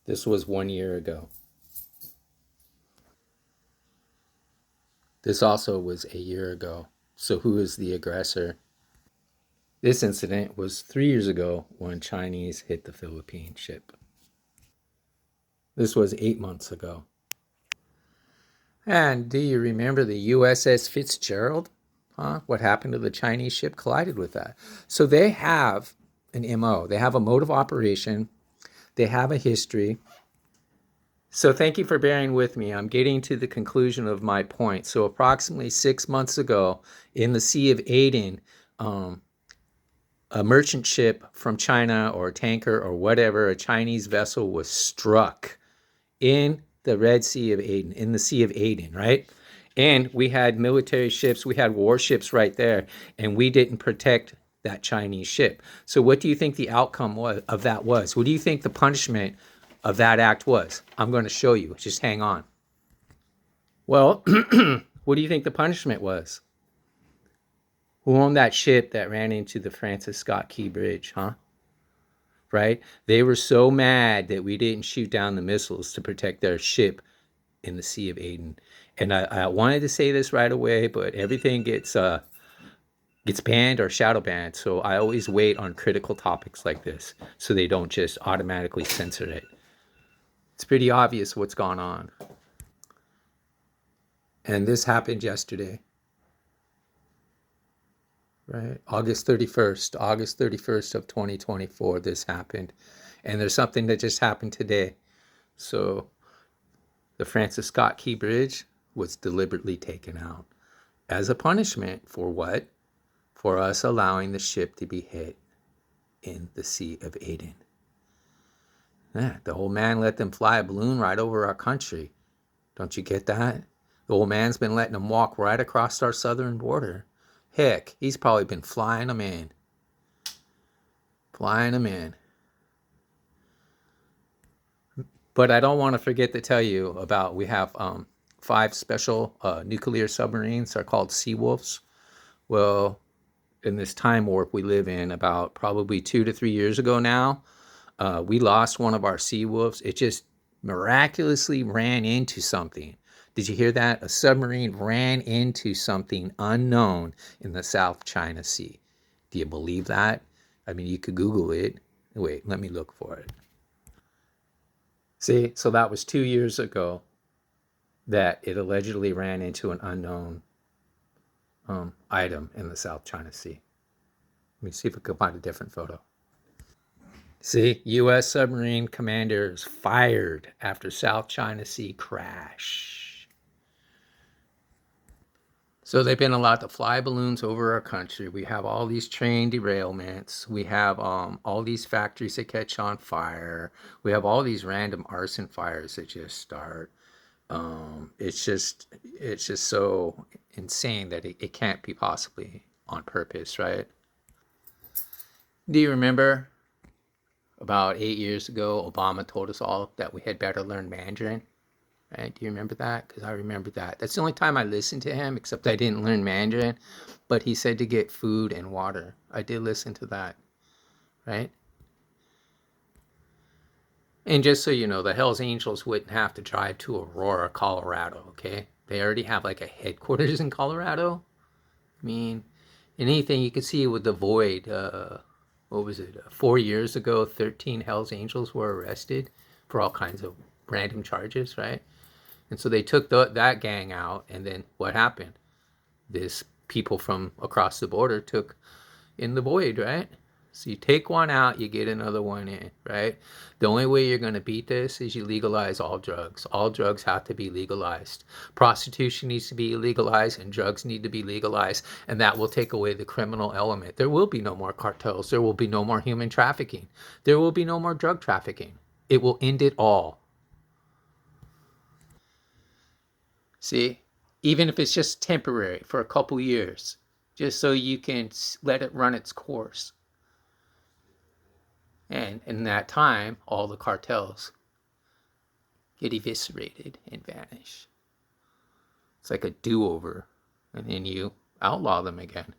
This was 1 year ago. This also was a year ago. So who is the aggressor? This incident was 3 years ago when Chinese hit the Philippine ship. This was 8 months ago. And do you remember the USS Fitzgerald? What happened to the Chinese ship collided with that. So they have an MO. They have a mode of operation. They have a history. So thank you for bearing with me. I'm getting to the conclusion of my point. So approximately 6 months ago in the Sea of Aden, a merchant ship from China or a tanker or whatever, a Chinese vessel was struck in the Red Sea of Aden, in the Sea of Aden, right? And we had military ships, we had warships right there, and we didn't protect that Chinese ship. So what do you think the outcome of that was? What do you think the punishment of that act was? I'm going to show you. Just hang on. Well, what do you think the punishment was? Who owned that ship that ran into the Francis Scott Key Bridge, huh? Right? They were so mad that we didn't shoot down the missiles to protect their ship in the Sea of Aden. And I wanted to say this right away, but everything gets banned or shadow banned. So I always wait on critical topics like this so they don't just automatically censor it. It's pretty obvious what's gone on. And this happened yesterday, right? August 31st of 2024, this happened. And there's something that just happened today. So the Francis Scott Key Bridge was deliberately taken out as a punishment for what? For us allowing the ship to be hit in the Sea of Aden. Yeah, the old man let them fly a balloon right over our country. Don't you get that? The old man's been letting them walk right across our southern border. Heck, he's probably been flying them in. Flying them in. But I don't want to forget to tell you about, we have 5 special nuclear submarines. They're called Seawolves. Well, in this time warp we live in, about probably 2 to 3 years ago now, we lost one of our Seawolves. It just miraculously ran into something. Did you hear that? A submarine ran into something unknown in the South China Sea. Do you believe that? I mean, you could Google it. Wait, let me look for it. See, so that was 2 years ago that it allegedly ran into an unknown item in the South China Sea. Let me see if I can find a different photo. See, U.S. submarine commanders fired after South China Sea crash. So they've been allowed to fly balloons over our country. We have all these train derailments. We have all these factories that catch on fire. We have all these random arson fires that just start. It's just so insane that it can't be possibly on purpose, right? Do you remember about 8 years ago, Obama told us all that we had better learn Mandarin? Right? Do you remember that? Because I remember that. That's the only time I listened to him, except I didn't learn Mandarin. But he said to get food and water. I did listen to that, right? And just so you know, the Hells Angels wouldn't have to drive to Aurora, Colorado, okay? They already have like a headquarters in Colorado. I mean, anything you could see with the Void, what was it, 4 years ago, 13 Hells Angels were arrested for all kinds of random charges, right? And so they took that gang out, and then what happened? This people from across the border took in the Void, right? So you take one out, you get another one in, right? The only way you're going to beat this is you legalize all drugs. All drugs have to be legalized. Prostitution needs to be legalized, and drugs need to be legalized, and that will take away the criminal element. There will be no more cartels. There will be no more human trafficking. There will be no more drug trafficking. It will end it all. See? Even if it's just temporary for a couple years, just so you can let it run its course. And in that time, all the cartels get eviscerated and vanish. It's like a do-over, and then you outlaw them again.